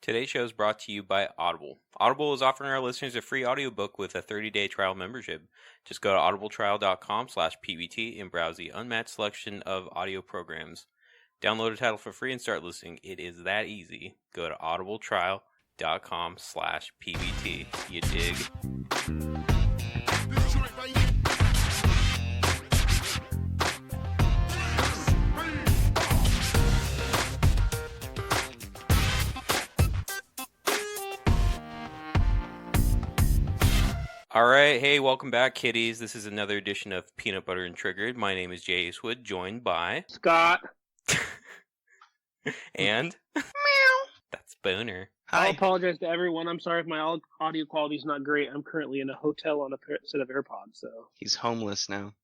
Today's show is brought to you by Audible. Audible is offering our listeners a free audiobook with a 30-day trial membership. Just go to audibletrial.com/pbt and browse the unmatched selection of audio programs. Download a title for free and start listening. It is that easy. Go to audibletrial.com/pbt. You dig? All right, hey, welcome back, kiddies. This is another edition of Peanut Butter and Triggered. My name is Jay Eastwood, joined by Scott. And meow. That's Boner. Hi. I apologize to everyone. I'm sorry if my audio quality is not great. I'm currently in a hotel on a set of AirPods, so he's homeless now.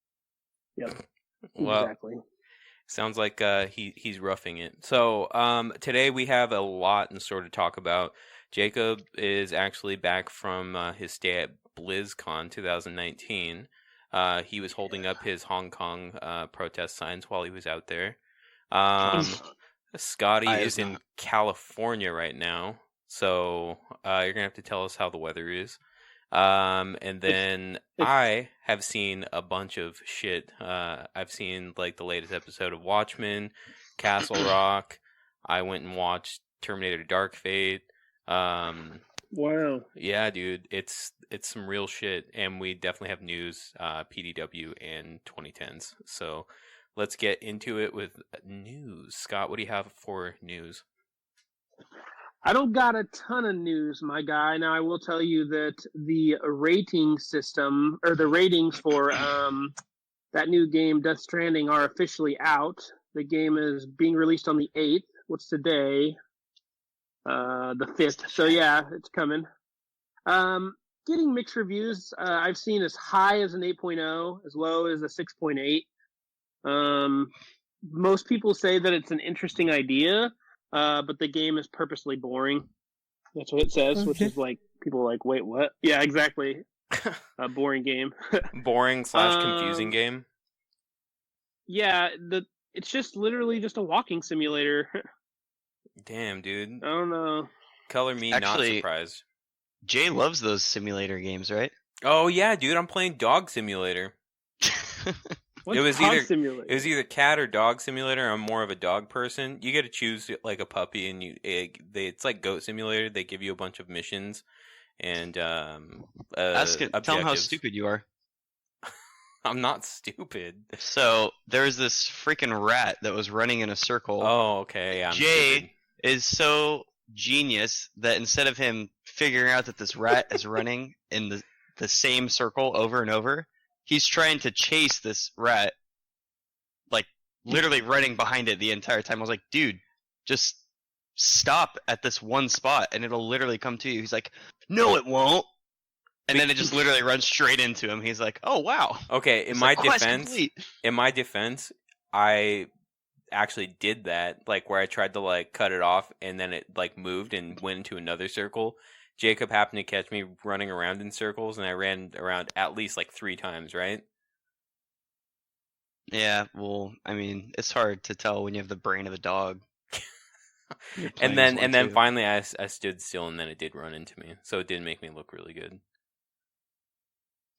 Yep. Well, exactly. Sounds like he's roughing it. So today we have a lot in store to talk about. Jacob is actually back from his stay at Blizz Con 2019. He was holding up his Hong Kong protest signs while he was out there. Scotty is in California right now, so you're gonna have to tell us how the weather is. And then I have seen a bunch of shit. I've seen like the latest episode of Watchmen, Castle Rock. I went and watched Terminator Dark Fate. Wow. Yeah, dude, it's some real shit, and we definitely have news, PDW and 2010s. So let's get into it with news. Scott, what do you have for news? I don't got a ton of news, my guy. Now, I will tell you that the rating system, or the ratings for that new game, Death Stranding, are officially out. The game is being released on the 8th. What's today? The 5th. So, yeah, it's coming. Getting mixed reviews. I've seen as high as an 8.0, as low as a 6.8. Most people say that it's an interesting idea. But the game is purposely boring. That's what it says, which is like, people are like, wait, what? Yeah, exactly. A boring game. Boring/confusing game? Yeah, it's just literally just a walking simulator. Damn, dude. I don't know. Color me not surprised. Jay loves those simulator games, right? Oh, yeah, dude, I'm playing Dog Simulator. It was either cat or dog simulator. I'm more of a dog person. You get to choose like a puppy, and it's like Goat Simulator. They give you a bunch of missions and tell them how stupid you are. I'm not stupid. So there's this freaking rat that was running in a circle. Oh, okay. Yeah, Jay is so genius that instead of him figuring out that this rat is running in the same circle over and over, he's trying to chase this rat, like, literally running behind it the entire time. I was like, dude, just stop at this one spot, and it'll literally come to you. He's like, no, it won't. And then it just literally runs straight into him. He's like, oh, wow. Okay, in my defense, I actually did that, like, where I tried to, like, cut it off, and then it, like, moved and went into another circle. Jacob happened to catch me running around in circles, and I ran around at least like 3 times, right? Yeah, well, I mean, it's hard to tell when you have the brain of a dog. and then finally I stood still, and then it did run into me, so it did make me look really good.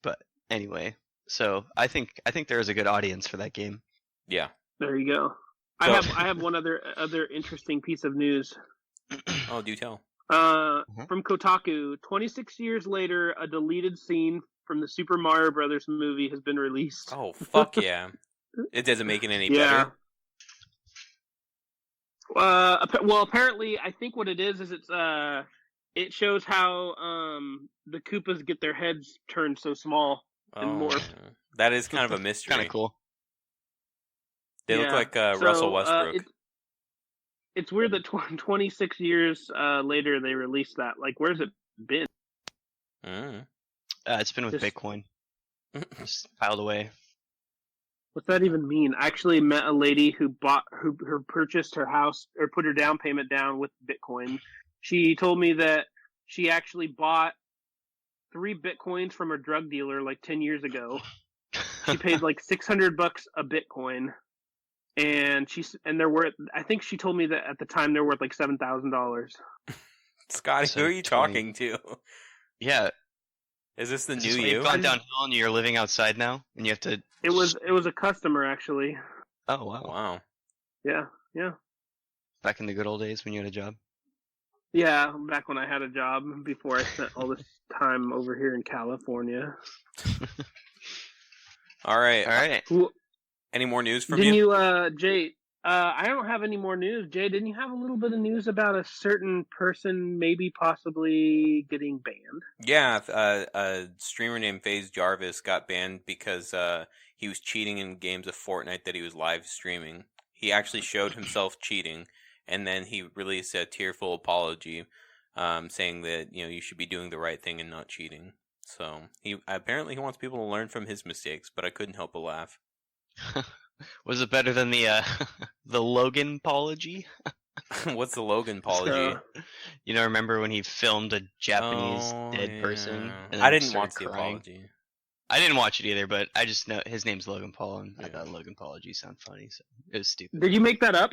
But anyway, so I think there is a good audience for that game. Yeah. There you go. I have one other interesting piece of news. Oh, do tell. From Kotaku, 26 years later, a deleted scene from the Super Mario Brothers movie has been released. Oh, fuck yeah. It doesn't make it any better. Well, apparently, I think what it is it shows how the Koopas get their heads turned so small and morphed. That is kind of a mystery. Kind of cool. They look like Russell Westbrook. It's weird that 26 years later they released that. Like, where's it been? It's been with Bitcoin. Just piled away. What's that even mean? I actually met a lady who purchased her house, or put her down payment down with Bitcoin. She told me that she actually bought 3 Bitcoins from her drug dealer like 10 years ago. She paid like $600 a Bitcoin. And they're worth, I think she told me that at the time they're worth like $7,000. Scotty, So who are you 20 talking to? Yeah. Is this the Is new this when you? you've gone downhill and you're living outside now, and you have to? It was a customer actually. Oh wow. Wow. Yeah. Back in the good old days when you had a job. Yeah, back when I had a job before I spent all this time over here in California. All right. All right. Any more news from Didn't you? you, Jay? I don't have any more news. Jay, didn't you have a little bit of news about a certain person maybe possibly getting banned? Yeah, a streamer named FaZe Jarvis got banned because he was cheating in games of Fortnite that he was live streaming. He actually showed himself cheating, and then he released a tearful apology, saying that you should be doing the right thing and not cheating. So he wants people to learn from his mistakes, but I couldn't help but laugh. Was it better than the the Logan apology? What's the Logan apology? Remember when he filmed a Japanese dead person? And I then didn't watch the crying? apology. I didn't watch it either, but I just know his name's Logan Paul, and I thought Logan apology sounded funny, so it was stupid. Did you make that up?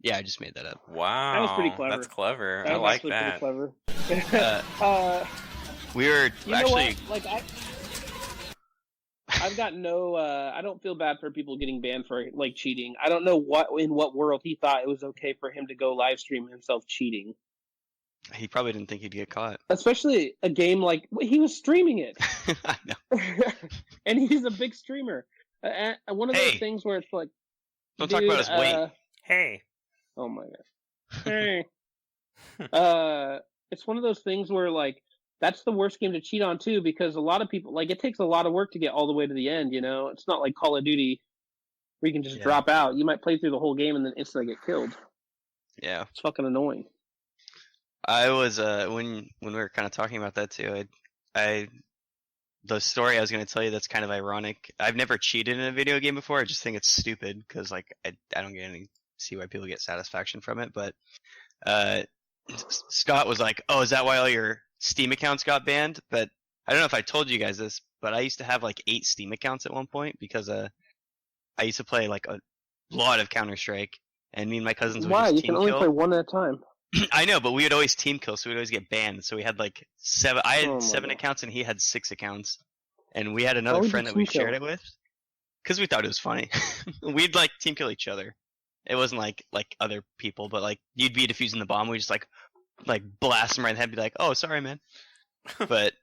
Yeah, I just made that up. Wow, That was pretty clever. That's clever. That I was like actually that. pretty clever. We were You know actually. what? Like I've got no. I don't feel bad for people getting banned for like cheating. I don't know in what world he thought it was okay for him to go live stream himself cheating. He probably didn't think he'd get caught. Especially a game like he was streaming it, I know. and he's a big streamer. One of those things where it's like, Don't talk about his weight. Hey. Oh my god. Hey. It's one of those things where like that's the worst game to cheat on too, because a lot of people it takes a lot of work to get all the way to the end. It's not like Call of Duty where you can just drop out. You might play through the whole game and then instantly get killed. Yeah, it's fucking annoying. I was when we were kind of talking about that too. The story I was going to tell you that's kind of ironic. I've never cheated in a video game before. I just think it's stupid because I don't see why people get satisfaction from it. But Scott was like, "Oh, is that why all your Steam accounts got banned?" But I don't know if I told you guys this, but I used to have like 8 Steam accounts at one point because I used to play like a lot of Counter-Strike, and me and my cousins would Why? just You team can only kill. play one at a time. I know, but we would always team kill, so we'd always get banned. So we had like 7. I had 7 God. accounts, and he had 6 accounts, and we had another Why would friend you that we team kill? shared it with, because we thought it was funny. We'd like team kill each other. It wasn't like other people, but like you'd be defusing the bomb, we just like blast him right in the head, and be like, "Oh, sorry, man." But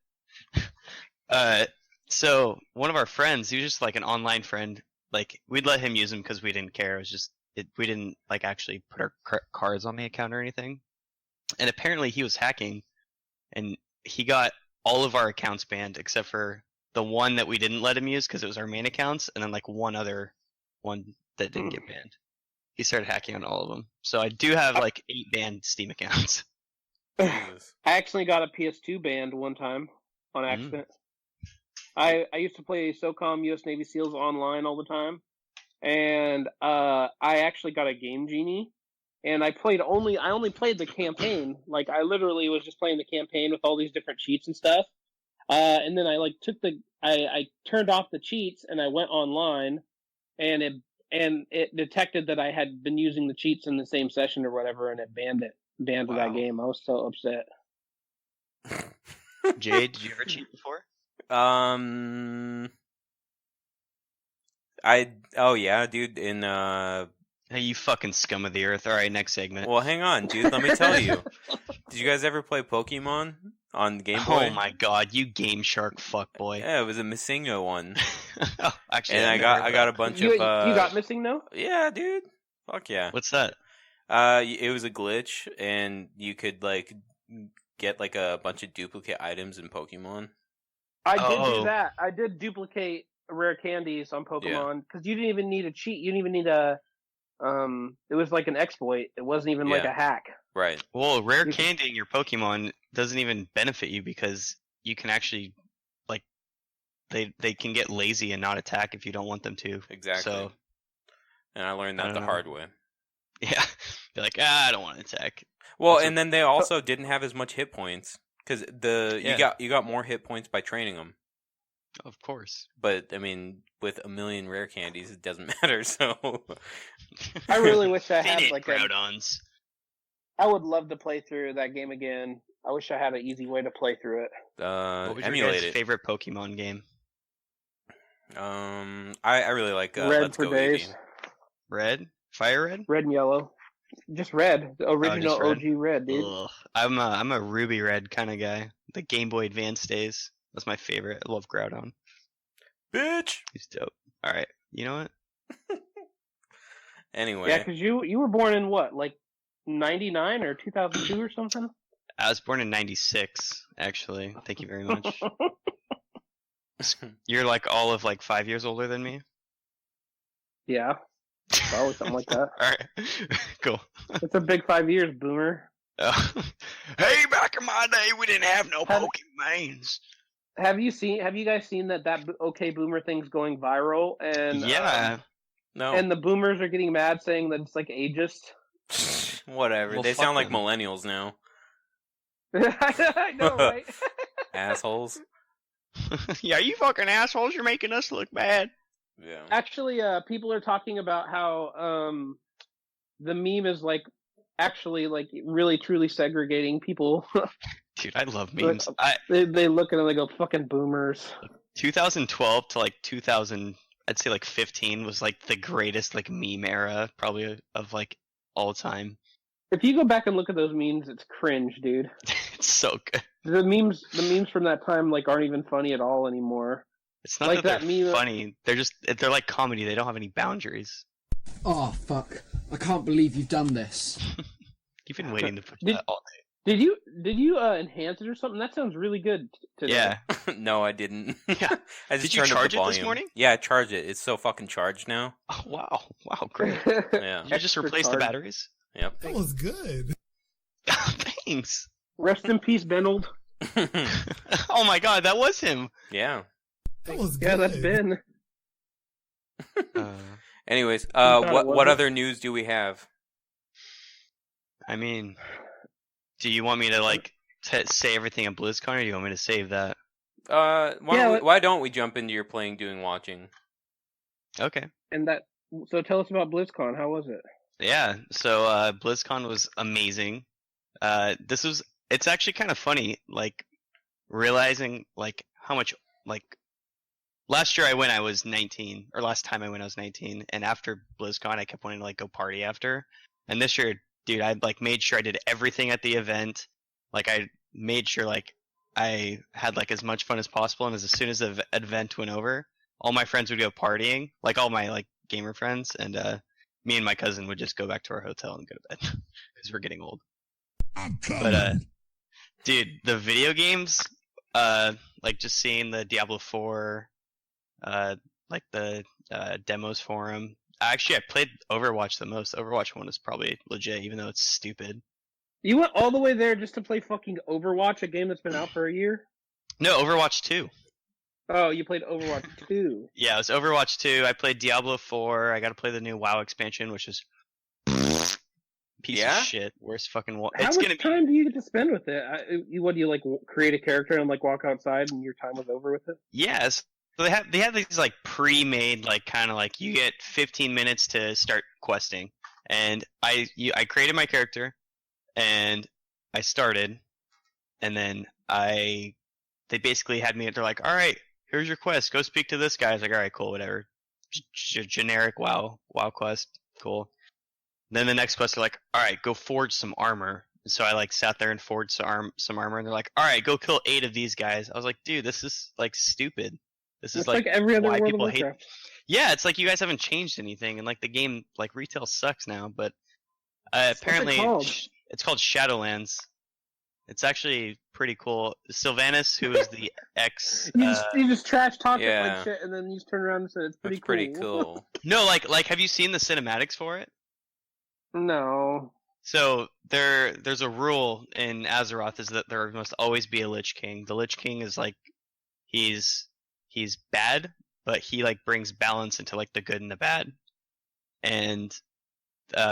so one of our friends, he was just like an online friend. Like we'd let him use them because we didn't care. It was just we didn't like actually put our cards on the account or anything. And apparently he was hacking, and he got all of our accounts banned except for the one that we didn't let him use because it was our main accounts, and then like one other one that didn't get banned. He started hacking on all of them. So I do have like 8 banned Steam accounts. Jesus. I actually got a PS2 banned one time on accident. I used to play SOCOM US Navy SEALs online all the time, and I actually got a Game Genie, and I only played the campaign. Like I literally was just playing the campaign with all these different cheats and stuff. And then I like I turned off the cheats and I went online, and it detected that I had been using the cheats in the same session or whatever, and it banned that game. I was so upset. Jay, did you ever cheat before? Yeah, dude. Hey, you fucking scum of the earth. All right, next segment. Well, hang on, dude. Let me tell you. Did you guys ever play Pokemon on Game Boy? Oh my god, you Game Shark fuckboy. Yeah, it was a Missinga one. Oh, actually, And I got a bunch of. You got Missing No? Yeah, dude. Fuck yeah. What's that? It was a glitch, and you could like get like a bunch of duplicate items in Pokemon. I did do that. I did duplicate rare candies on Pokemon because you didn't even need a cheat. You didn't even need a. It was like an exploit. It wasn't even like a hack. Right. Well, rare candy in your Pokemon doesn't even benefit you because you can actually, like, they can get lazy and not attack if you don't want them to. Exactly. So, and I learned that the hard way. Yeah. You're like, I don't want to attack. Well, and then they also didn't have as much hit points because you got more hit points by training them. Of course. But I mean, with a million rare candies, it doesn't matter. So I really wish I had like Groudons. I would love to play through that game again. I wish I had an easy way to play through it. What was your Emulate guys' it. favorite Pokemon game? I really like Red Let's for Go days. Eevee. Red? Fire Red? Red and yellow. Just red. The original just red? OG red, dude. Ugh. I'm a Ruby Red kind of guy. The Game Boy Advance days. That's my favorite. I love Groudon. Bitch! He's dope. Alright, you know what? Anyway. Yeah, because you were born in what, like 99 or 2002 or something? I was born in 96, actually. Thank you very much. You're like all of like 5 years older than me? Yeah. Probably something like that. Alright. Cool. It's a big 5 years, boomer. Hey, back in my day, we didn't have no Pokemons. Have you guys seen that OK Boomer thing's going viral? And Yeah. No. And the boomers are getting mad saying that it's like ageist. Whatever. Well, they fuck sound like them. millennials now. I know, right? Assholes. Yeah, you fucking assholes, you're making us look bad. Yeah. Actually, people are talking about how the meme is like actually like really truly segregating people. Dude, I love memes. They look at them and they go, fucking boomers. 2012 to like 2000, I'd say like 15 was like the greatest like meme era probably of like all time. If you go back and look at those memes, it's cringe, dude. It's so good. The memes from that time like aren't even funny at all anymore. It's not Like that that they're meme- funny. They're like comedy. They don't have any boundaries. Oh, fuck. I can't believe you've done this. You've been waiting to push Did- that all day. Did you enhance it or something? That sounds really good today. Yeah. No, I didn't. Yeah. I just Did you turned up charge the it this volume. morning? Yeah, I charged it. It's so fucking charged now. Oh, wow. Wow, great. Yeah. You just replaced the batteries? Yep. That was good. Thanks. Rest in peace, Benold. Oh my god, that was him. Yeah. That was good. Yeah, that's Ben. Anyways, thought it what wasn't? other news do we have? I mean, do you want me to like say everything at BlizzCon, or do you want me to save that? Why don't we jump into your playing, doing, watching? Okay. And that. So tell us about BlizzCon. How was it? Yeah. So BlizzCon was amazing. It's actually kind of funny, like realizing like how much like last year I was 19, or last time I went I was 19, and after BlizzCon I kept wanting to like go party after. And this year, dude, I like made sure I did everything at the event. Like I made sure like I had like as much fun as possible, and as soon as the event went over, all my friends would go partying, like all my like gamer friends, and me and my cousin would just go back to our hotel and go to bed because we're getting old. But dude, the video games, like just seeing the Diablo 4, like the demos for 'em. Actually, I played Overwatch the most. Overwatch 1 is probably legit, even though it's stupid. You went all the way there just to play fucking Overwatch, a game that's been out for a year? No, Overwatch 2. Oh, you played Overwatch 2. Yeah, it was Overwatch 2. I played Diablo 4. I got to play the new WoW expansion, which is piece of shit. Worst fucking WoW. How much time do you get to spend with it? What do you like? Create a character and like walk outside, and your time was over with it? Yes. So they have these like pre-made like kind of like you get 15 minutes to start questing, and I created my character, and I started, and then they basically had me. They're like, all right, here's your quest. Go speak to this guy. I was like, all right, cool, whatever. Generic WoW quest, cool. Then the next quest, they're like, all right, go forge some armor. So I like sat there and forged some armor, and they're like, all right, go kill 8 of these guys. I was like, dude, this is like stupid. This is It's like every other why World of people hate. Warcraft. Yeah, it's like you guys haven't changed anything, and like the game, like retail sucks now. But apparently, it's called Shadowlands. It's actually pretty cool. Sylvanas, who is the ex, You just trash talk it yeah. like shit, and then you just turn around and say it's pretty That's pretty cool. no, like have you seen the cinematics for it? No. So there's a rule in Azeroth is that there must always be a Lich King. The Lich King is like he's bad, but he like brings balance into like the good and the bad. And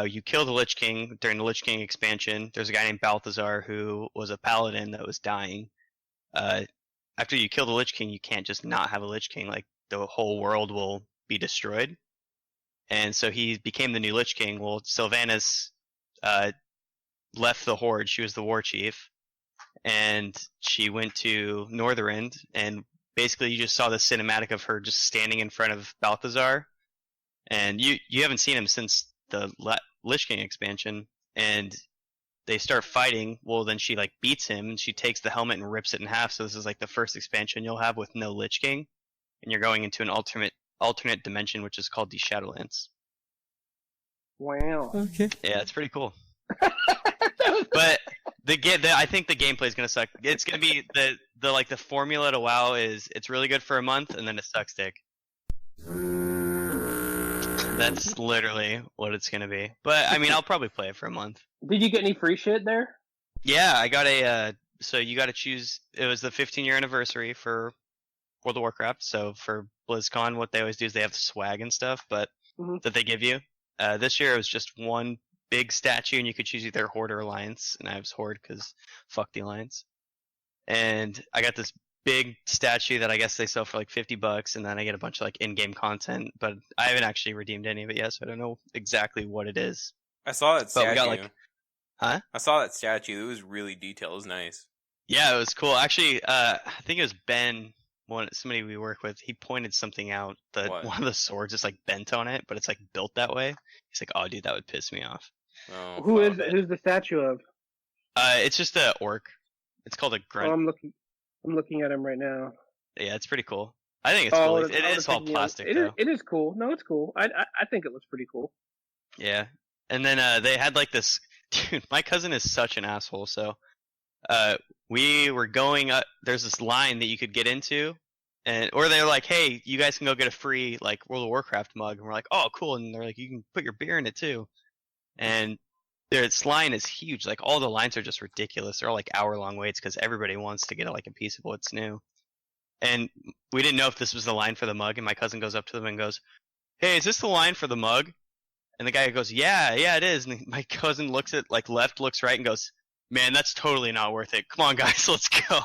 you kill the Lich King during the Lich King expansion. There's a guy named Balthazar who was a paladin that was dying. After you kill the Lich King, you can't just not have a Lich King. Like the whole world will be destroyed. And so he became the new Lich King. Well, Sylvanas left the Horde. She was the war chief, and she went to Northrend, and basically you just saw the cinematic of her just standing in front of Balthazar, and you haven't seen him since the Lich King expansion, and they start fighting. Well, then she like beats him, and she takes the helmet and rips it in half. So this is like the first expansion you'll have with no Lich King, and you're going into an alternate dimension, which is called the Shadowlands. Wow. Okay. Yeah, it's pretty cool. But I think the gameplay is gonna suck. It's gonna be the formula to WoW is it's really good for a month and then it sucks dick. That's literally what it's gonna be. But I mean, I'll probably play it for a month. Did you get any free shit there? Yeah, I got a. So you got to choose. It was the 15-year anniversary for World of Warcraft. So for Blizz Con, what they always do is they have the swag and stuff, but that they give you. This year it was just one big statue, and you could choose either Horde or Alliance, and I was Horde because fuck the Alliance. And I got this big statue that I guess they sell for like $50, and then I get a bunch of like in-game content, but I haven't actually redeemed any of it yet, so I don't know exactly what it is. I saw that statue. But we got like, huh? I saw that statue. It was really detailed. It was nice. Yeah, it was cool. Actually, I think it was Ben, somebody we work with. He pointed something out that What? one of the swords is like bent on it, but it's like built that way. He's like, "Oh, dude, that would piss me off." Oh, Who's fuck it. the statue of? It's just a orc. It's called a Oh, grunt. I'm looking at him right now. Yeah, it's pretty cool. I think it's cool. It is all taking plastic it though. It is cool. No, it's cool. I think it looks pretty cool. Yeah, and then they had like this. Dude, my cousin is such an asshole. So, we were going up. There's this line that you could get into, or they're like, "Hey, you guys can go get a free like World of Warcraft mug," and we're like, "Oh, cool!" And they're like, "You can put your beer in it too," and this line is huge. Like all the lines are just ridiculous. They're all like hour-long waits because everybody wants to get like a piece of what's new. And we didn't know if this was the line for the mug. And my cousin goes up to them and goes, "Hey, is this the line for the mug?" And the guy goes, "Yeah, it is." And my cousin looks at like left, looks right, and goes, "Man, that's totally not worth it. Come on, guys, let's go."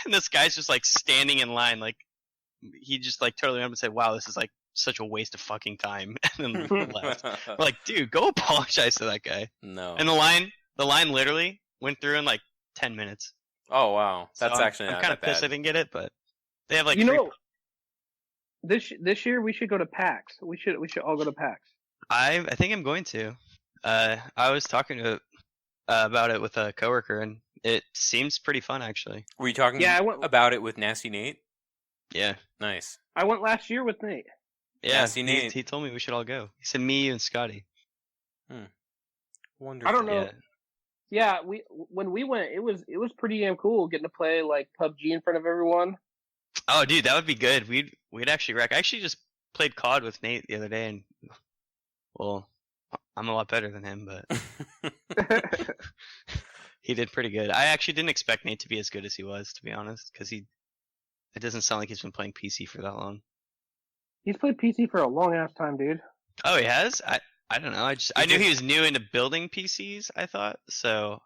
And this guy's just like standing in line, like he just like totally went up and said, "Wow, this is like such a waste of fucking time," and then left. We're like, dude, go apologize to that guy. No. And the line literally went through in like 10 minutes. Oh wow, that's So actually I'm not kind of that pissed I bad. didn't get it, but they have like You free- know, this year we should go to PAX. We should all go to PAX. I think I'm going to. I was talking to about it with a coworker, and it seems pretty fun actually. Were you talking Yeah, I went- about it with Nasty Nate? Yeah. Nice. I went last year with Nate. Yeah, Nasty Nate. he told me we should all go. He said me, you, and Scotty. Wonderful. I don't know. Yeah. Yeah, when we went, it was pretty damn cool getting to play like PUBG in front of everyone. Oh, dude, that would be good. We'd actually wreck. I actually just played COD with Nate the other day, and well, I'm a lot better than him, but he did pretty good. I actually didn't expect Nate to be as good as he was, to be honest, because it doesn't sound like he's been playing PC for that long. He's played PC for a long ass time, dude. Oh, he has? I don't know. I knew he was new into building PCs. I thought so.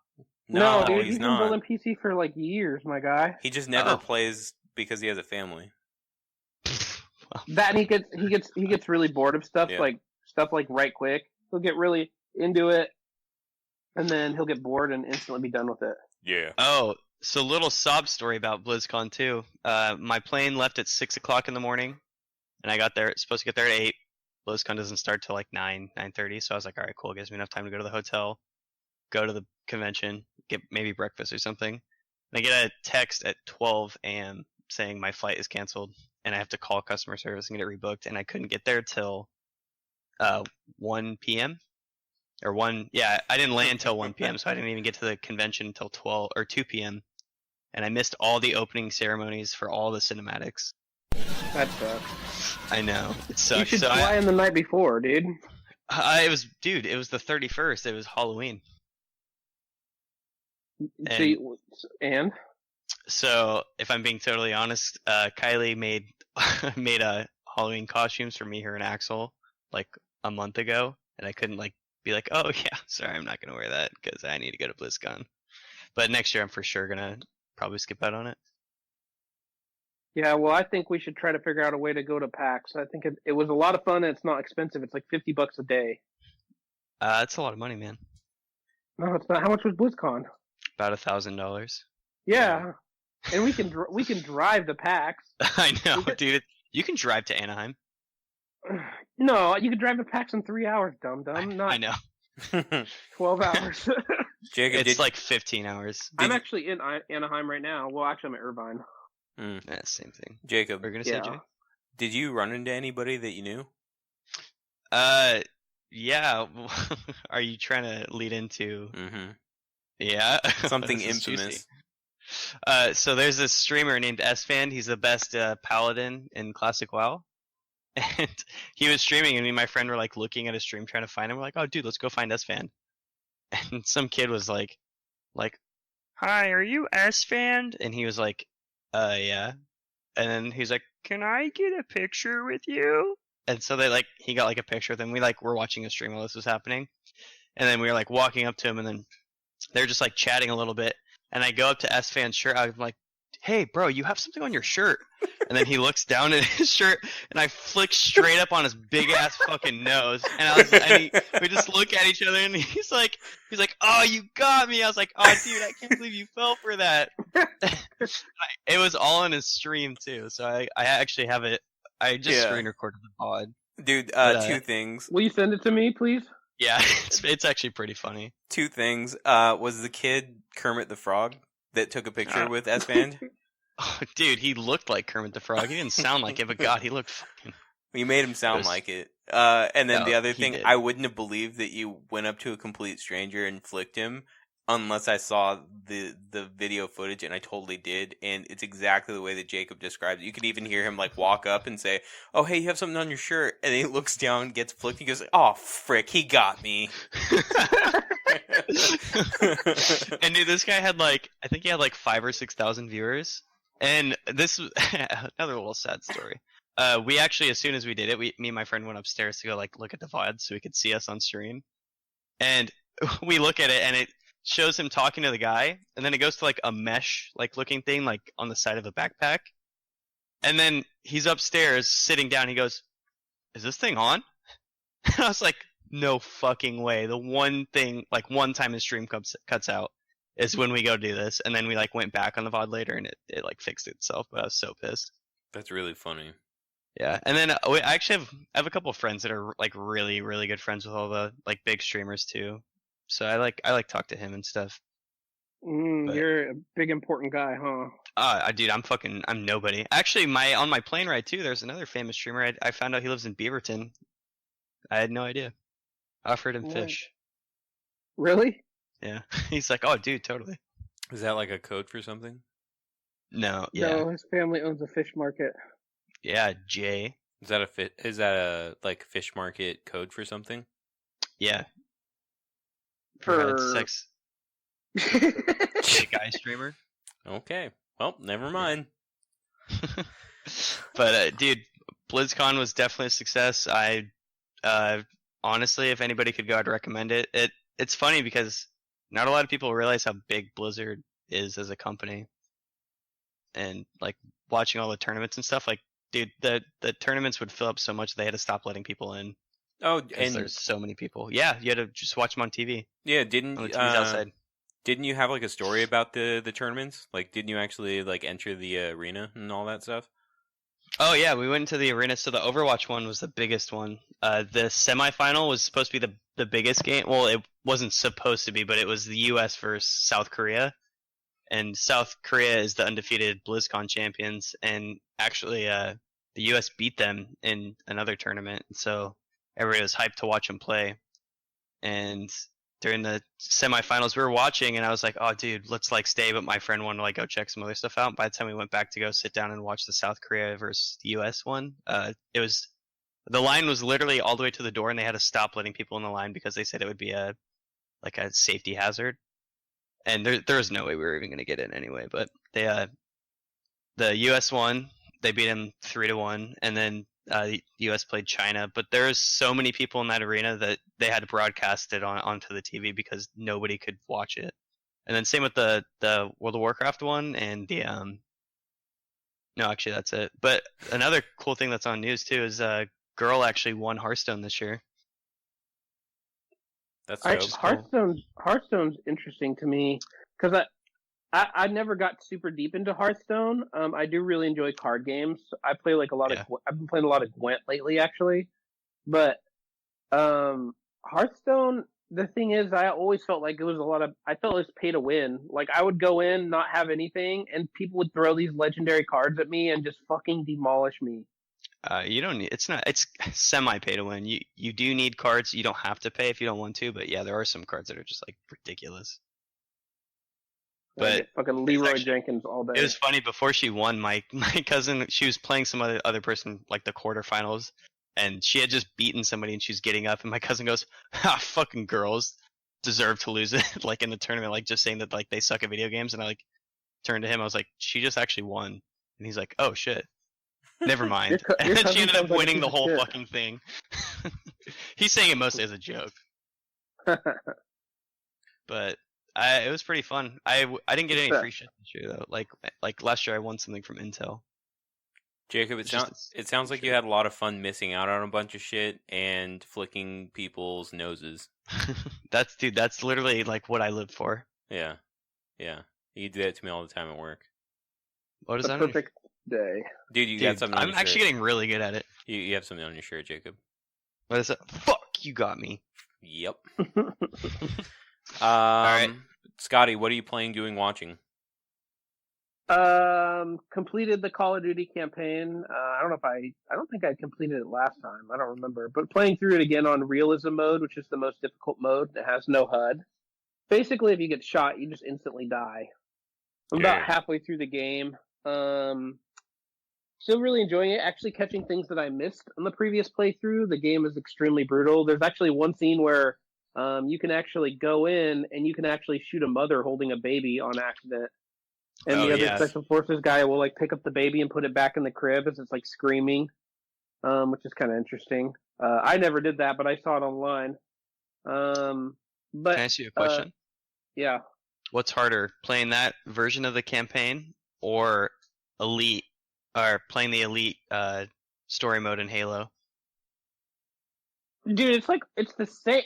No, dude, he's been not. building PC for like years, my guy. He just never Oh. plays because he has a family. That and he gets really bored of stuff Yeah. like right quick. He'll get really into it, and then he'll get bored and instantly be done with it. Yeah. Oh, so little sob story about BlizzCon too. My plane left at 6 o'clock in the morning, and I got there. Supposed to get there at 8. BlizzCon doesn't start till like 9:30, so I was like, all right, cool. Gives me enough time to go to the hotel, go to the convention, get maybe breakfast or something. And I get a text at 12 a.m. saying my flight is canceled, and I have to call customer service and get it rebooked. And I couldn't get there till 1 p.m. or 1. Yeah, I didn't land till 1 p.m., so I didn't even get to the convention until 12 or 2 p.m. And I missed all the opening ceremonies for all the cinematics. That sucks. I know it You sucks. should So fly in the night before, dude. it was the 31st. It was Halloween. And So if I'm being totally honest, Kylie made a Halloween costumes for me, her, and Axel like a month ago, and I couldn't like be like, oh yeah, sorry, I'm not gonna wear that because I need to go to BlizzCon. But next year, I'm for sure gonna probably skip out on it. yeah, well, I think we should try to figure out a way to go to PAX. I think it was a lot of fun and it's not expensive. It's like $50 a day. That's a lot of money, man. No, it's not. How much was BlizzCon? About $1,000. Yeah, and we can drive to PAX. I know, dude. You can drive to Anaheim. No, you can drive to PAX in 3 hours, dum dum. I Not know. 12 hours. Jacob, It's like 15 hours. I'm actually in Anaheim right now. Well, actually, I'm at Irvine. Yeah, same thing. Jacob, We're gonna say Jay. did you run into anybody that you knew? Yeah. Are you trying to lead into? Mm-hmm. Yeah. Something This is infamous. juicy. So there's this streamer named S-Fan. He's the best paladin in Classic WoW. And he was streaming, and me and my friend were like looking at his stream trying to find him. We're like, oh, dude, let's go find S-Fan. And some kid was like, hi, are you S-Fan? And he was like, yeah. And then he's like, can I get a picture with you? And so he got like a picture with him. We were watching a stream while this was happening. And then we were like walking up to him, and then they're just like chatting a little bit. And I go up to S-Fan's shirt. I'm like, hey, bro, you have something on your shirt. And then he looks down at his shirt, and I flick straight up on his big ass fucking nose. And we just look at each other, and he's like, oh, you got me. I was like, oh, dude, I can't believe you fell for that. It was all in his stream too, so I actually have it. I just screen recorded the pod. Dude, two things. Will you send it to me, please? Yeah, it's actually pretty funny. Two things. Was the kid Kermit the Frog that took a picture with S-Band? Oh, dude, he looked like Kermit the Frog. He didn't sound like it, but God, he looked fucking... You made him sound like it. And then the other thing, did. I wouldn't have believed that you went up to a complete stranger and flicked him unless I saw the video footage, and I totally did. And it's exactly the way that Jacob described it. You could even hear him like walk up and say, oh, hey, you have something on your shirt. And then he looks down, gets flicked, and he goes, oh, frick, he got me. And dude, this guy had I think he had 5,000 or 6,000 viewers. And this was another little sad story. We actually, as soon as we did it, me and my friend went upstairs to go look at the VOD so he could see us on stream. And we look at it, and it shows him talking to the guy, and then it goes to a mesh looking thing on the side of a backpack. And then he's upstairs sitting down. He goes, "Is this thing on?" And I was like, "No fucking way!" The one thing, one time his stream cuts out is when we go do this. And then we went back on the VOD later, and it fixed itself. But I was so pissed. That's really funny. Yeah, and then I actually have a couple of friends that are really really good friends with all the big streamers too. So I like talk to him and stuff. You're a big important guy, huh? Dude, I'm nobody. Actually, on my plane ride too, there's another famous streamer. I found out he lives in Beaverton. I had no idea. I offered him fish. Really? Yeah. He's like, oh, dude, totally. Is that a code for something? No. Yeah. No, his family owns a fish market. Yeah, Jay. Is that a fish market code for something? Yeah. For sex. Guy streamer. Okay. Well, never mind. But dude, BlizzCon was definitely a success. I honestly, if anybody could go, I'd recommend it. It's funny because not a lot of people realize how big Blizzard is as a company, and watching all the tournaments and stuff. Dude, the tournaments would fill up so much they had to stop letting people in. Oh, and there's so many people. Yeah, you had to just watch them on TV. Yeah, on the TVs outside. Didn't you have a story about the tournaments? Didn't you actually enter the arena and all that stuff? Oh yeah, we went into the arena. So the Overwatch one was the biggest one. The semifinal was supposed to be the biggest game. Well, it wasn't supposed to be, but it was the U.S. versus South Korea, and South Korea is the undefeated BlizzCon champions. And actually, the U.S. beat them in another tournament. So everybody was hyped to watch them play. And during the semifinals, we were watching, and I was like, "Oh, dude, let's stay." But my friend wanted to go check some other stuff out. By the time we went back to go sit down and watch the South Korea versus the U.S. one, the line was literally all the way to the door, and they had to stop letting people in the line because they said it would be a safety hazard. And there was no way we were even going to get in anyway. But the U.S. won. They beat them 3-1, and then the U.S. played China. But there's so many people in that arena that they had to broadcast it onto the TV because nobody could watch it. And then same with the World of Warcraft one and the no, actually that's it. But another cool thing that's on news too is girl actually won Hearthstone this year. That's dope. Hearthstone's interesting to me because I never got super deep into Hearthstone. I do really enjoy card games. I play like a lot of. I've been playing a lot of Gwent lately, actually. But Hearthstone, the thing is, I always felt like it was I felt it was pay to win. Like I would go in, not have anything, and people would throw these legendary cards at me and just fucking demolish me. You don't need. It's semi pay to win. You do need cards. You don't have to pay if you don't want to, but yeah, there are some cards that are just like ridiculous. But fucking Leroy Jenkins all day. It was funny before she won. My cousin, she was playing some other person like the quarterfinals, and she had just beaten somebody, and she was getting up, and my cousin goes, "Ha, fucking girls deserve to lose it," like in the tournament, like just saying that like they suck at video games, and I like turned to him, I was like, "She just actually won," and he's like, "Oh shit." Never mind. And then she ended up winning the whole fucking thing. He's saying it mostly as a joke. But it was pretty fun. I didn't get any free shit this year though. Like last year I won something from Intel. Jacob, it sounds like you had a lot of fun missing out on a bunch of shit and flicking people's noses. That's literally like what I live for. Yeah. You do that to me all the time at work. What is the that? Perfect day. Dude, you got something on your shirt. I'm actually getting really good at it. You have something on your shirt, Jacob. What is it? Fuck, you got me. Yep. Alright. Scotty, what are you playing, doing, watching? Completed the Call of Duty campaign. I don't think I completed it last time. I don't remember. But playing through it again on realism mode, which is the most difficult mode. It has no HUD. Basically, if you get shot, you just instantly die. I'm about halfway through the game. Still really enjoying it. Actually catching things that I missed on the previous playthrough. The game is extremely brutal. There's actually one scene where you can actually go in and you can actually shoot a mother holding a baby on accident. And the other special forces guy will like pick up the baby and put it back in the crib as it's like screaming, which is kind of interesting. I never did that, but I saw it online. But can I ask you a question? Yeah. What's harder, playing that version of the campaign or Elite, or playing the Elite story mode in Halo? Dude, it's the same.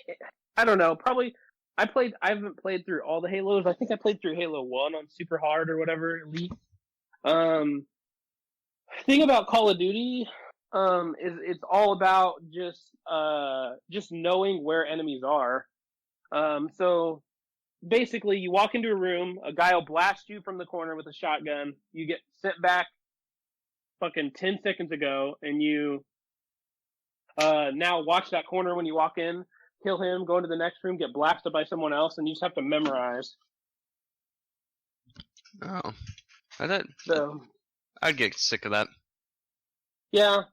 I don't know. Probably I haven't played through all the Halos. I think I played through Halo 1 on super hard or whatever, Elite. Thing about Call of Duty is it's all about just knowing where enemies are. So basically you walk into a room, a guy will blast you from the corner with a shotgun. You get sent back fucking 10 seconds ago, and you now watch that corner when you walk in, kill him, go into the next room, get blasted by someone else, and you just have to memorize. Oh. So I'd get sick of that. Yeah.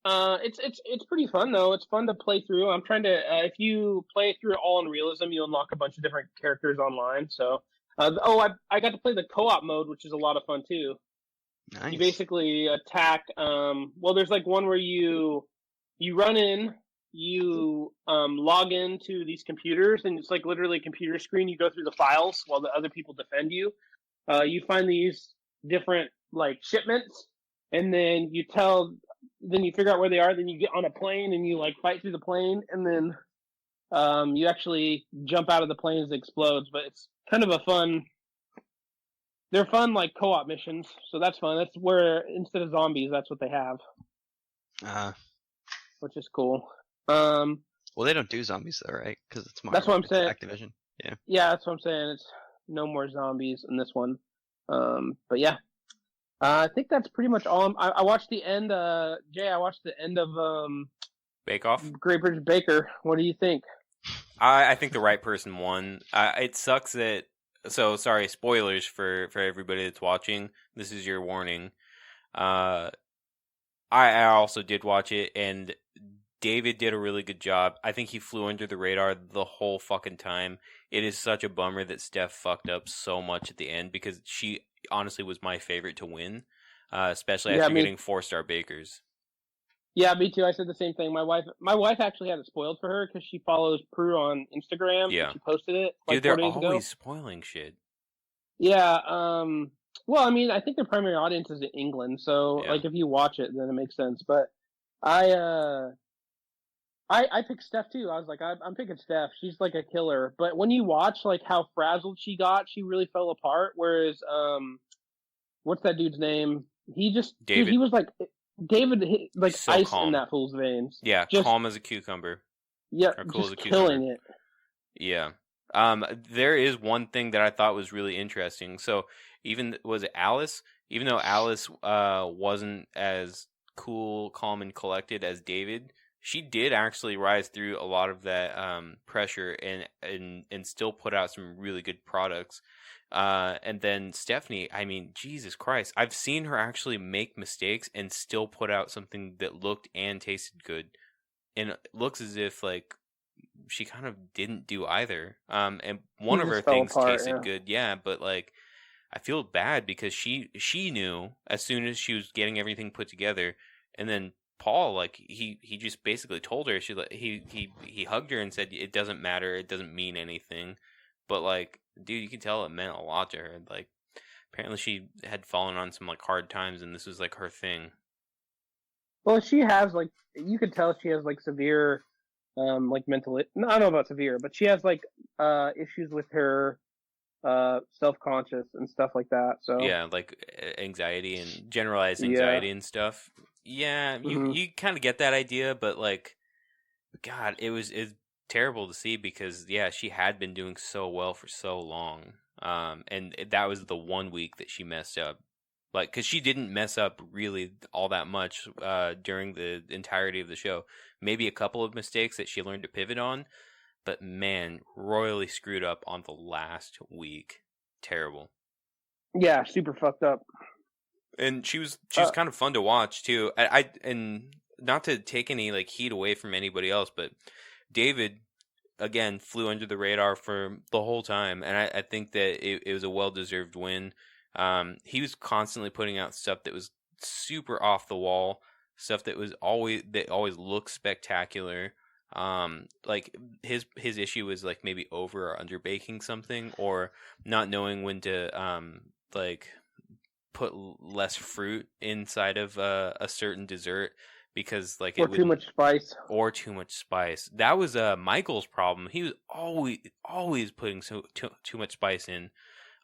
It's pretty fun though. It's fun to play through. I'm trying to if you play through it all in realism, you unlock a bunch of different characters online. So I got to play the co-op mode, which is a lot of fun too. Nice. You basically attack there's like one where you run in, you log into these computers, and it's like literally a computer screen. You go through the files while the other people defend you. You find these different like shipments, and then you figure out where they are. Then you get on a plane and you like fight through the plane, and then you actually jump out of the plane as it explodes. But it's kind of a fun. They're fun like co-op missions, so that's fun. That's where instead of zombies, that's what they have, which is cool. Well, they don't do zombies though, right? Because it's Marvel. That's what I'm saying. Activision. Yeah. Yeah, that's what I'm saying. It's no more zombies in this one. But yeah, I think that's pretty much all. I watched the end. Jay, I watched the end of Bake Off. Great British Baker. What do you think? I think the right person won. It sucks that. So sorry, spoilers for everybody that's watching. This is your warning. I also did watch it, and David did a really good job. I think he flew under the radar the whole fucking time. It is such a bummer that Steph fucked up so much at the end, because she honestly was my favorite to win, especially after getting 4-star bakers. Yeah, me too. I said the same thing. My wife actually had it spoiled for her because she follows Prue on Instagram. Yeah, she posted it like dude, they're 4 days ago. always spoiling shit. Yeah. Well, I mean, I think their primary audience is in England, so like if you watch it, then it makes sense. But I picked Steph too. I was like, I'm picking Steph. She's like a killer. But when you watch like how frazzled she got, she really fell apart. Whereas what's that dude's name? He just David. Dude, he was like David, like So ice calm. in that fool's veins. Yeah, just, calm as a cucumber. Yeah, Or cool just as a killing cucumber. it. Yeah. There is one thing that I thought was really interesting. So was it Alice? Even though Alice wasn't as cool, calm, and collected as David, she did actually rise through a lot of that pressure and still put out some really good products. And then Stephanie, I mean, Jesus Christ, I've seen her actually make mistakes and still put out something that looked and tasted good. And it looks as if like she kind of didn't do either. And one of her things tasted good, yeah, but like I feel bad because she knew as soon as she was getting everything put together, and then Paul, like he just basically told her, he hugged her and said it doesn't matter, it doesn't mean anything. But like, dude, you can tell it meant a lot to her. Like apparently she had fallen on some like hard times and this was like her thing. Well, she has like, you could tell she has like severe like mental, no, I don't know about severe, but she has like issues with her self-conscious and stuff like that. So yeah, like anxiety and generalized anxiety and stuff. Yeah, you kind of get that idea, but like, God, it's terrible to see because yeah, she had been doing so well for so long, and that was the one week that she messed up. Like, because she didn't mess up really all that much during the entirety of the show. Maybe a couple of mistakes that she learned to pivot on, but man, royally screwed up on the last week. Terrible. Yeah, super fucked up. And she was kind of fun to watch too. I and not to take any like heat away from anybody else, but David again flew under the radar for the whole time, and I think that it was a well-deserved win. He was constantly putting out stuff that was super off the wall, stuff that always looked spectacular. Like his issue was like maybe over or under baking something, or not knowing when to like put less fruit inside of a certain dessert because like or too much spice. Or too much spice. That was Michael's problem. He was always putting too much spice in.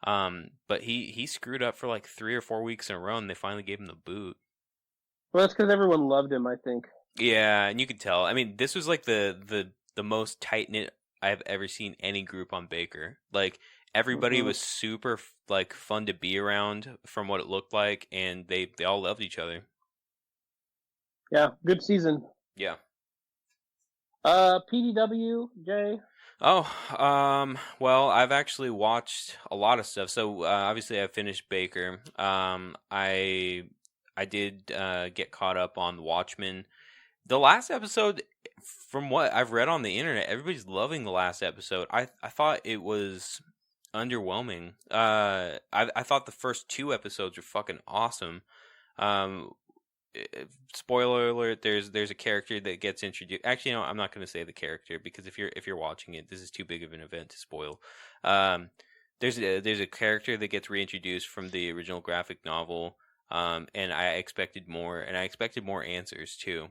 But he screwed up for like 3 or 4 weeks in a row, and they finally gave him the boot. Well, that's because everyone loved him, I think. Yeah, and you could tell. I mean, this was like the most tight knit I've ever seen any group on Baker. Like everybody was super like fun to be around from what it looked like, and they all loved each other. Yeah, good season. Yeah. PDW, Jay. Oh, well, I've actually watched a lot of stuff. So obviously, I finished Baker. I did get caught up on Watchmen. The last episode, from what I've read on the internet, everybody's loving the last episode. I thought it was underwhelming. I thought the first 2 episodes were fucking awesome. Spoiler alert, there's a character that gets introduced. Actually, no, I'm not going to say the character because if you're watching it, this is too big of an event to spoil. There's a character that gets reintroduced from the original graphic novel. And I expected more, and I expected more answers too.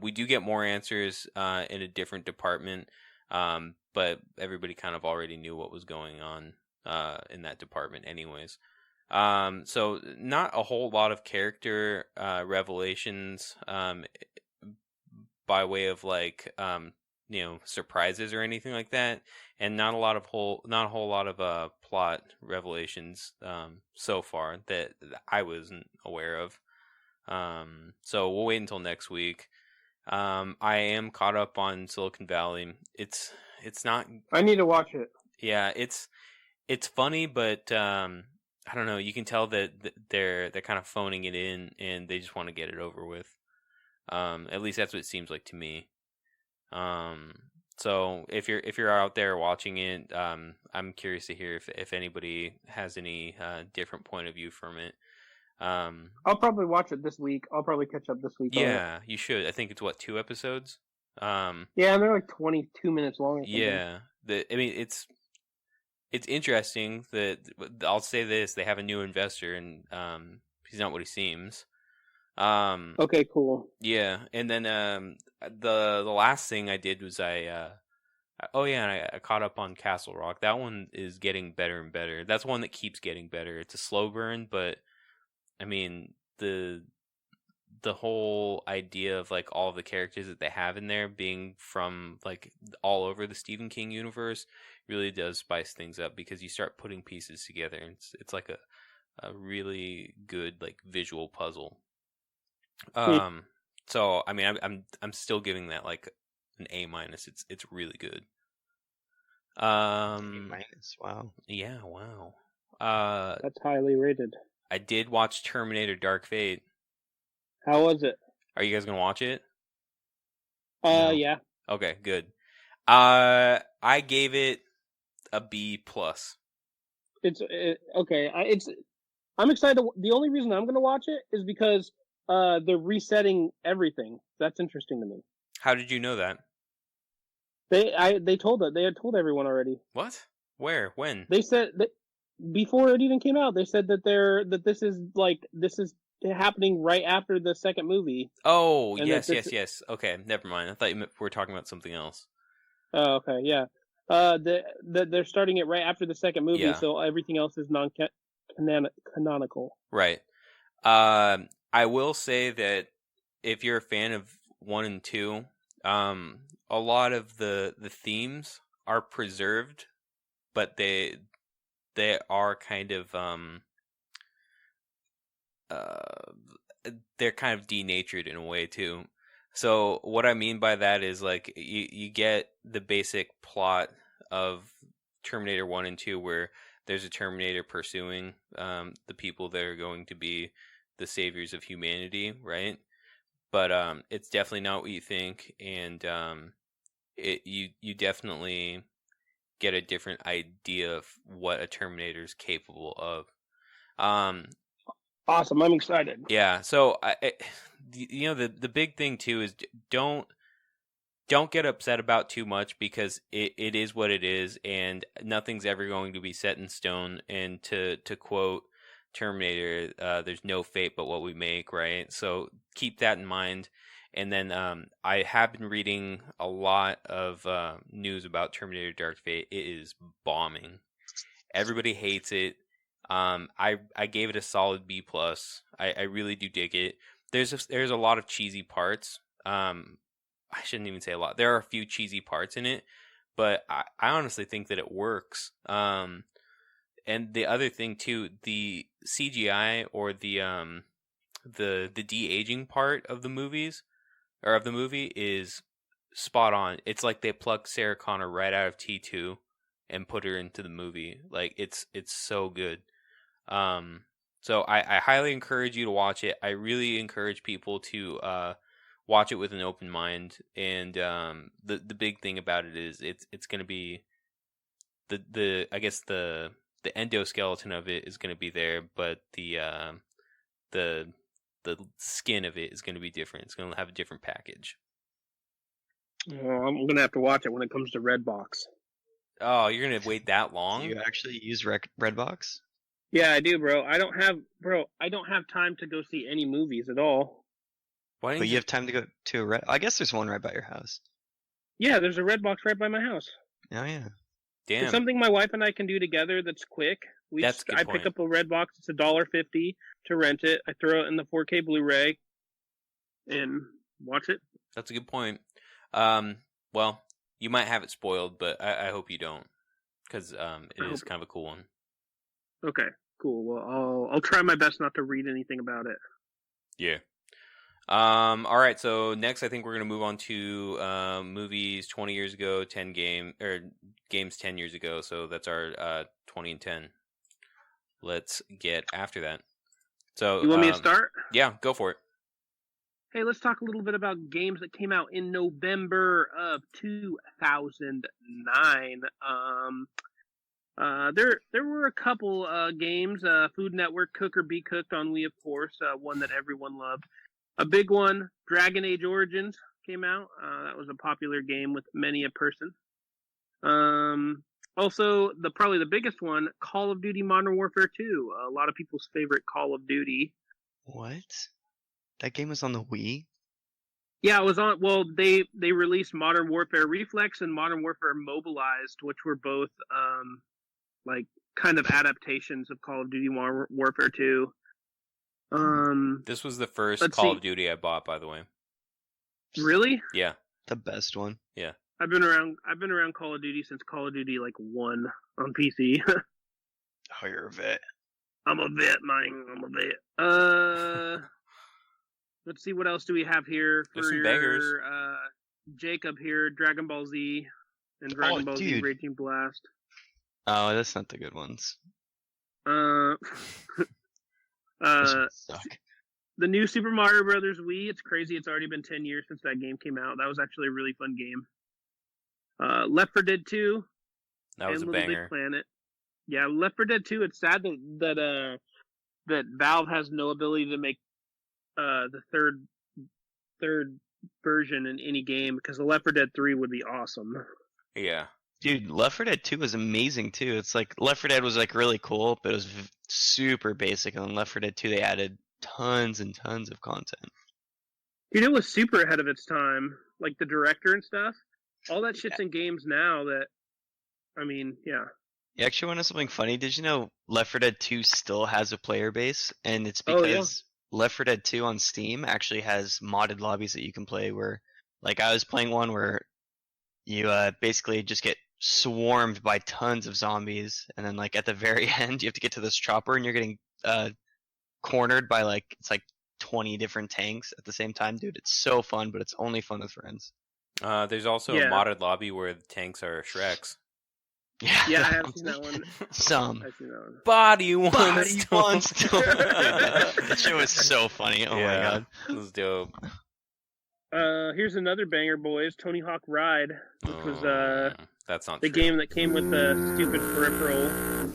We do get more answers in a different department, but everybody kind of already knew what was going on in that department anyways. So not a whole lot of character revelations by way of like surprises or anything like that, and not a whole lot of plot revelations so far that I wasn't aware of. So we'll wait until next week. I am caught up on Silicon Valley. It's not. I need to watch it. Yeah, it's funny, but I don't know. You can tell that they're kind of phoning it in, and they just want to get it over with. At least that's what it seems like to me. So if you're out there watching it, I'm curious to hear if anybody has any different point of view from it. I'll probably watch it this week. I'll probably catch up this week. Yeah, you should. I think it's 2 episodes. Yeah, and they're like 22 minutes long. Yeah, I mean it's interesting that I'll say this: they have a new investor, and he's not what he seems. Okay, cool. Yeah, and then the last thing I did was I caught up on Castle Rock. That one is getting better and better. That's one that keeps getting better. It's a slow burn, but I mean the whole idea of like all the characters that they have in there being from like all over the Stephen King universe really does spice things up because you start putting pieces together. It's like a really good like visual puzzle. So I mean I'm still giving that like an A-. It's really good. A-. Wow. Yeah, wow. That's highly rated. I did watch Terminator Dark Fate. How was it? Are you guys gonna watch it? No. Yeah. Okay, good. I gave it a B+. Okay. I'm excited. The only reason I'm going to watch it is because they're resetting everything. That's interesting to me. How did you know that? They had told everyone already. What? Where? When? They said that before it even came out. They said that this is happening right after the second movie. Oh, yes. Okay, never mind. I thought you were talking about something else. Oh, okay, yeah. They're starting it right after the second movie, Yeah. so everything else is non-canonical. Right. I will say that if you're a fan of 1 and 2, a lot of the themes are preserved, but they are kind of they're kind of denatured in a way too. So what I mean by that is like you get the basic plot of Terminator 1 and 2 where there's a Terminator pursuing the people that are going to be the saviors of humanity, right? But it's definitely not what you think, and you definitely get a different idea of what a Terminator is capable of. Awesome, I'm excited. Yeah, so the big thing too is don't get upset about too much because it is what it is, and nothing's ever going to be set in stone. And to quote Terminator, there's no fate but what we make, right? So keep that in mind. And then I have been reading a lot of news about Terminator Dark Fate. It is bombing. Everybody hates it. I gave it a solid B+. I really do dig it. There's a lot of cheesy parts. I shouldn't even say a lot. There are a few cheesy parts in it, but I honestly think that it works. And the other thing too, the CGI or the de-aging part of the movies or of the movie is spot on. It's like they plucked Sarah Connor right out of T2 and put her into the movie. Like it's so good. So I highly encourage you to watch it. I really encourage people to watch it with an open mind. And the big thing about it is it's going to be the I guess the endoskeleton of it is going to be there, but the skin of it is going to be different. It's going to have a different package. I'm going to have to watch it when it comes to Redbox. Oh, you're going to wait that long? Do you actually use Redbox? Yeah, I do, bro. I don't have time to go see any movies at all. Why But you have time to go to a I guess there's one right by your house. Yeah, there's a Redbox right by my house. Oh yeah. Damn. It's something my wife and I can do together that's quick. I pick up a Redbox. It's $1.50 to rent it. I throw it in the 4K Blu-ray and watch it. That's a good point. Well, you might have it spoiled, but I hope you don't, because it is kind of a cool one. Okay, cool. Well, I'll try my best not to read anything about it. Yeah. All right. So next, I think we're gonna move on to movies 20 years ago, games 10 years ago. So that's our 20 and 10. Let's get after that. So you want me to start? Yeah, go for it. Hey, let's talk a little bit about games that came out in November of 2009. There were a couple games. Food Network, Cook or Be Cooked on Wii, of course, one that everyone loved. A big one, Dragon Age Origins, came out. That was a popular game with many a person. Also, probably the biggest one, Call of Duty Modern Warfare 2. A lot of people's favorite Call of Duty. What? That game was on the Wii? Yeah, it was on. Well, they released Modern Warfare Reflex and Modern Warfare Mobilized, which were both like kind of adaptations of Call of Duty Warfare 2. This was the first let's Call see. of Duty I bought, by the way. Really? Yeah. The best one. Yeah. I've been around Call of Duty since Call of Duty like 1 on PC. Oh, you're a vet. I'm a vet, man. I'm a vet. Let's see, what else do we have here for There's some your bangers. Jacob here? Dragon Ball Z and Dragon Ball Z dude. Raging Blast. Oh, that's not the good ones. Uh, Those ones suck. the new Super Mario Brothers Wii. It's crazy. It's already been 10 years since that game came out. That was actually a really fun game. Left 4 Dead 2. That was and a Little banger. Big Planet. Yeah, Left 4 Dead 2. It's sad that Valve has no ability to make the third version in any game, because the Left 4 Dead 3 would be awesome. Yeah. Dude, Left 4 Dead 2 was amazing too. It's like Left 4 Dead was like really cool, but it was super basic. And on Left 4 Dead 2, they added tons and tons of content. Dude, it was super ahead of its time. Like the director and stuff. All that shit's in games now that, I mean, yeah. You actually want to know something funny? Did you know Left 4 Dead 2 still has a player base? And it's because Left 4 Dead 2 on Steam actually has modded lobbies that you can play where, like, I was playing one where you basically just get swarmed by tons of zombies, and then, like, at the very end, you have to get to this chopper, and you're getting cornered by, like, it's like 20 different tanks at the same time. Dude, it's so fun, but it's only fun with friends. There's also a modded lobby where the tanks are Shreks. Yeah, I have seen that one. Some. I've seen that one. Body Body wants wants to. That shit was so funny. Oh my god. That was dope. Here's another banger, boys. Tony Hawk Ride, which was that's not the true. game that came with the stupid peripheral.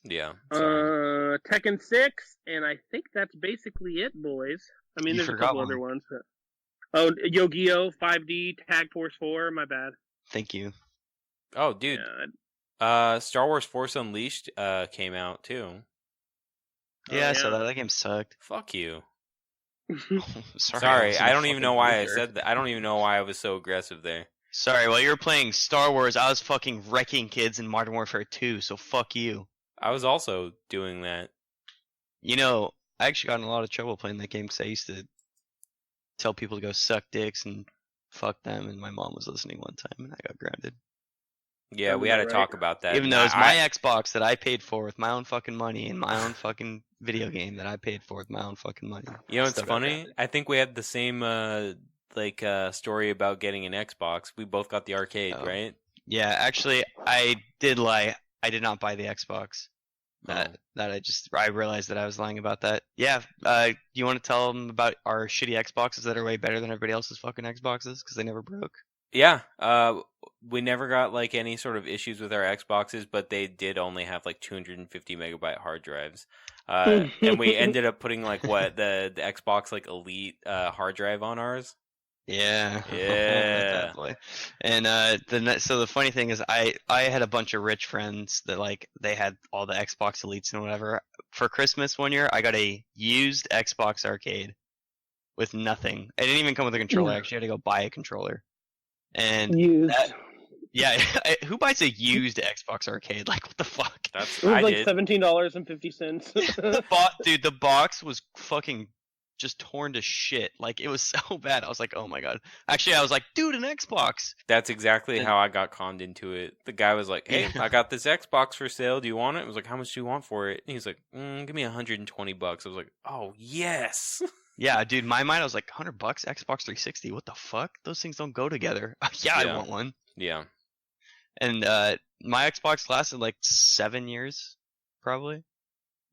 Yeah. Sorry. Tekken 6, and I think that's basically it, boys. I mean, You there's a forgot couple one. other ones. Oh, Yu-Gi-Oh! 5D, Tag Force 4, my bad. Thank you. Oh, dude. Yeah, Star Wars Force Unleashed came out too. Yeah, I saw yeah. that game sucked. Fuck you. Sorry, I don't even know why I said that. I don't even know why I was so aggressive there. Sorry, while you were playing Star Wars, I was fucking wrecking kids in Modern Warfare 2, so fuck you. I was also doing that. You know, I actually got in a lot of trouble playing that game because I used to tell people to go suck dicks and fuck them, and my mom was listening one time, and I got grounded. Yeah, we had to talk about that. Even though it's my Xbox that I paid for with my own fucking money and my own fucking video game that I paid for with my own fucking money. You know, it's Still got funny. grounded. I think we had the same story about getting an Xbox. We both got the arcade, right? Yeah, actually, I did lie. I did not buy the Xbox. I realized that I was lying about that. Yeah, you want to tell them about our shitty Xboxes that are way better than everybody else's fucking Xboxes because they never broke? Yeah, we never got like any sort of issues with our Xboxes, but they did only have like 250 megabyte hard drives, and we ended up putting like the Xbox like Elite hard drive on ours. Yeah, Yeah. definitely. And so the funny thing is, I had a bunch of rich friends that like they had all the Xbox Elites and whatever. For Christmas one year, I got a used Xbox arcade with nothing. It didn't even come with a controller. I actually had to go buy a controller. And who buys a used Xbox arcade? Like, what the fuck? It was like $17.50. Dude, the box was fucking just torn to shit. Like, it was so bad. I was like, oh my god. Actually, I was like, dude, an Xbox. That's exactly how I got conned into it. The guy was like, hey, I got this Xbox for sale. Do you want it? I was like, how much do you want for it? And he's like, give me $120. I was like, oh, yes. Yeah, dude, my mind, I was like, $100, Xbox 360. What the fuck? Those things don't go together. Yeah, I want one. Yeah. And my Xbox lasted like 7 years, probably.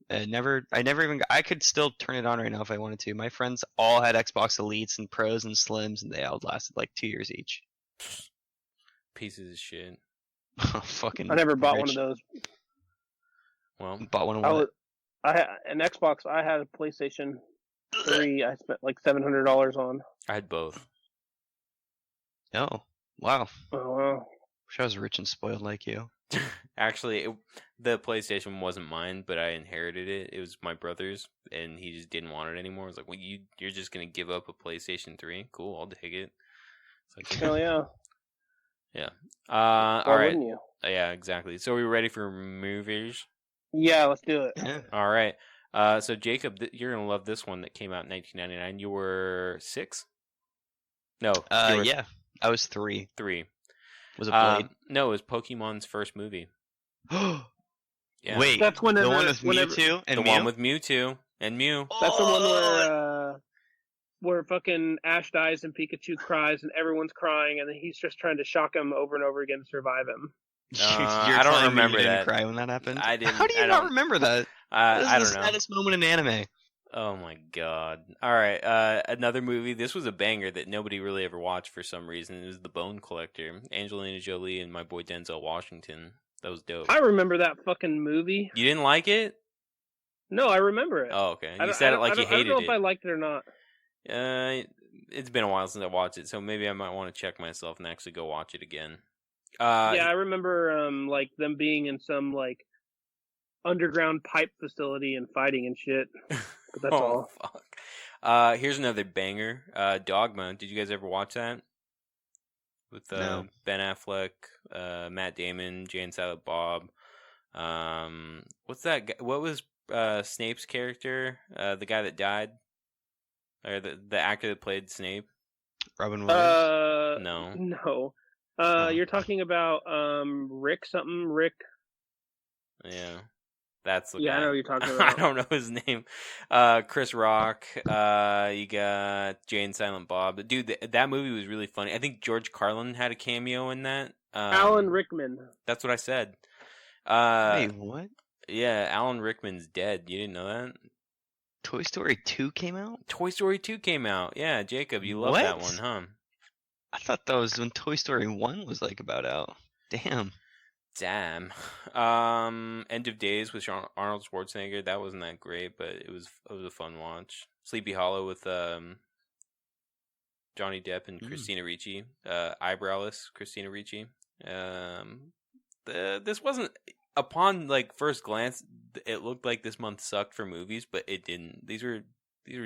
I could still turn it on right now if I wanted to. My friends all had Xbox Elites and Pros and Slims, and they all lasted like 2 years each. Pieces of shit. Fucking. I never bought rich. one of those. Well, bought one of what? I had an Xbox. I had a PlayStation 3. I spent like $700 on. I had both. Oh, wow. Oh, wow. Wish I was rich and spoiled like you. Actually, the PlayStation wasn't mine, but I inherited it. It was my brother's, and he just didn't want it anymore. I was like, "Well, you're just gonna give up a PlayStation 3? Cool, I'll take it." It's like, Hell yeah. yeah. Why All right. wouldn't you? Yeah, exactly. So we ready for movies? Yeah, let's do it. Yeah. All right. So Jacob, you're gonna love this one that came out in 1999. You were 6? No. You were Yeah. I was 3. 3. Was it Blade? No, it was Pokemon's first movie. Yeah. Wait, That's whenever, the one with whenever, Mewtwo and the Mew? one with Mewtwo and Mew. That's the one Oh! where fucking Ash dies and Pikachu cries and everyone's crying and then he's just trying to shock him over and over again to survive him. You're I don't telling me remember you didn't that. cry when that happened? I didn't. How do you not remember that? I This don't is know. the saddest moment in anime. Oh my god. All right. Another movie. This was a banger that nobody really ever watched for some reason. It was The Bone Collector. Angelina Jolie and my boy Denzel Washington. That was dope. I remember that fucking movie. You didn't like it? No, I remember it. Oh, okay. You said it like you hated I don't know it. if I liked it or not. It's been a while since I watched it, so maybe I might want to check myself and actually go watch it again. Yeah, I remember like them being in some like underground pipe facility and fighting and shit. But that's all. Fuck. Here's another banger. Dogma. Did you guys ever watch that? With No. Ben Affleck, Matt Damon, Jay and Silent Bob. What's that guy? What was Snape's character? The guy that died? Or the actor that played Snape? Robin Williams? No. No. Oh. You're talking about Rick something. Rick. Yeah. That's the Yeah, guy. I know what you're talking I about. don't know his name. Chris Rock. You got Jay and Silent Bob. Dude, that movie was really funny. I think George Carlin had a cameo in that. Alan Rickman. That's what I said. Wait, what? Yeah, Alan Rickman's dead. You didn't know that? Toy Story 2 came out? Toy Story 2 came out. Yeah, Jacob, you love that one, huh? I thought that was when Toy Story 1 was like about out. Damn. Damn. End of Days with Arnold Schwarzenegger. That wasn't that great, but it was a fun watch. Sleepy Hollow with Johnny Depp and Christina Ricci. Eyebrowless Christina Ricci. This wasn't, upon like first glance, it looked like this month sucked for movies, but it didn't. These were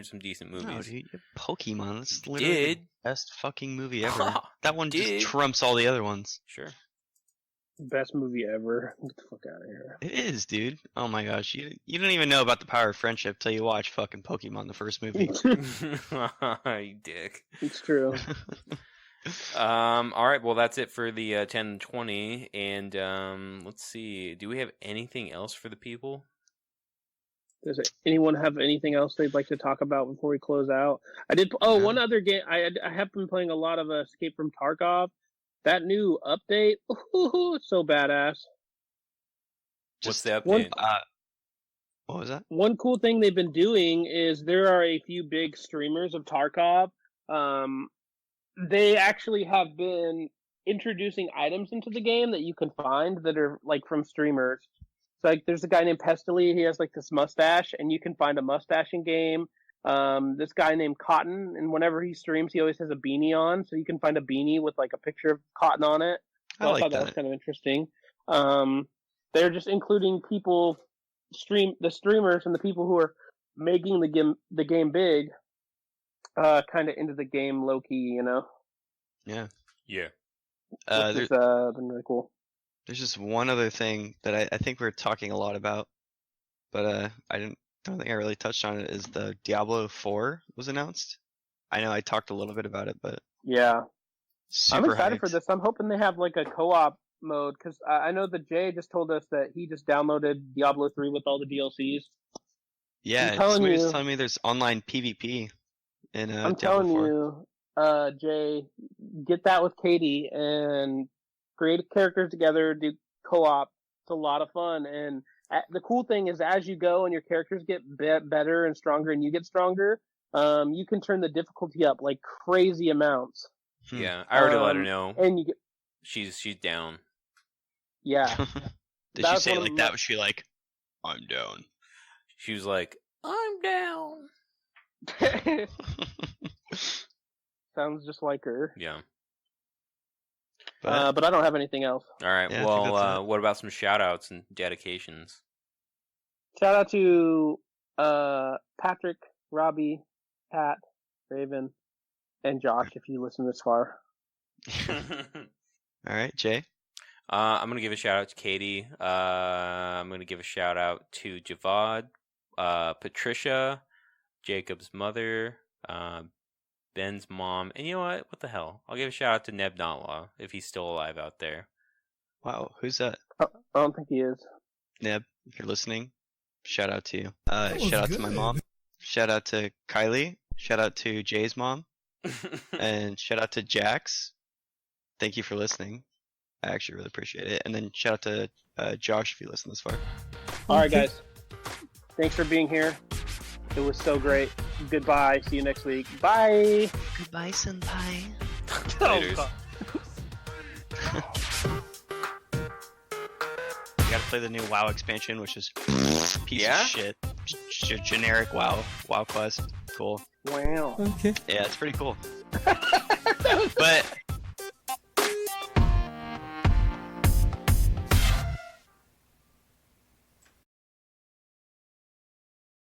some decent movies. No, dude, Pokemon. That's literally the best fucking movie ever. That one Did. just trumps all the other ones. Sure. Best movie ever. Get the fuck out of here. It is, dude. Oh my gosh, you don't even know about the power of friendship till you watch fucking Pokemon, the first movie. You dick. It's true. All right, well that's it for the 10 and 20, and let's see. Do we have anything else for the people? Does anyone have anything else they'd like to talk about before we close out? I did. Oh, No. one other game. I have been playing a lot of Escape from Tarkov. That new update, it's so badass. What's the update? one- What was that? One cool thing they've been doing is there are a few big streamers of Tarkov. They actually have been introducing items into the game that you can find that are like from streamers. So like there's a guy named Pestily, he has like this mustache, and you can find a mustache in game. This guy named Cotton, and whenever he streams, he always has a beanie on, so you can find a beanie with like a picture of Cotton on it. So I like thought that that. was kind of interesting. They're just including people, the streamers and the people who are making the game big, kind of into the game low key, you know. Yeah. Yeah. Which has been really cool. There's just one other thing that I think we're talking a lot about, but I don't think I really touched on it. Is the Diablo 4 was announced? I know I talked a little bit about it, but Yeah. I'm super excited hyped. for this. I'm hoping they have like a co-op mode, because I know that Jay just told us that he just downloaded Diablo 3 with all the DLCs. Yeah, I'm telling somebody was you- telling me there's online PvP in I'm Diablo telling 4. you, Jay, get that with Katie and create characters together, do co-op. It's a lot of fun. And the cool thing is, as you go and your characters get better and stronger and you get stronger, you can turn the difficulty up like crazy amounts. Yeah, I already let her know. And you get, She's down. yeah. Did she That's say it one of like my- that? Was she like, I'm down? She was like, "I'm down." Sounds just like her. Yeah. But I don't have anything else. All right. Yeah, I think that's Well, what about some shout outs and dedications? Shout out to Patrick, Robbie, Pat, Raven, and Josh if you listen this far. All right, Jay. I'm gonna give a shout out to Katie. I'm gonna give a shout out to Javad, Patricia, Jacob's mother, Ben's mom, and you know what? What the hell? I'll give a shout out to Neb Notlaw if he's still alive out there. Wow, who's that? I don't think he is. Neb, if you're listening, shout out to you. That was Shout out to my good. mom. Shout out to Kylie. Shout out to Jay's mom. And shout out to Jax. Thank you for listening. I actually really appreciate it. And then shout out to Josh if you listen this far. All right, guys. Thanks for being here. It was so great. Goodbye. See you next week. Bye. Goodbye, senpai. Laters. God. You gotta play the new WoW expansion, which is piece Yeah? of shit. Generic WoW quest. Cool. Wow. Okay. Yeah, it's pretty cool. But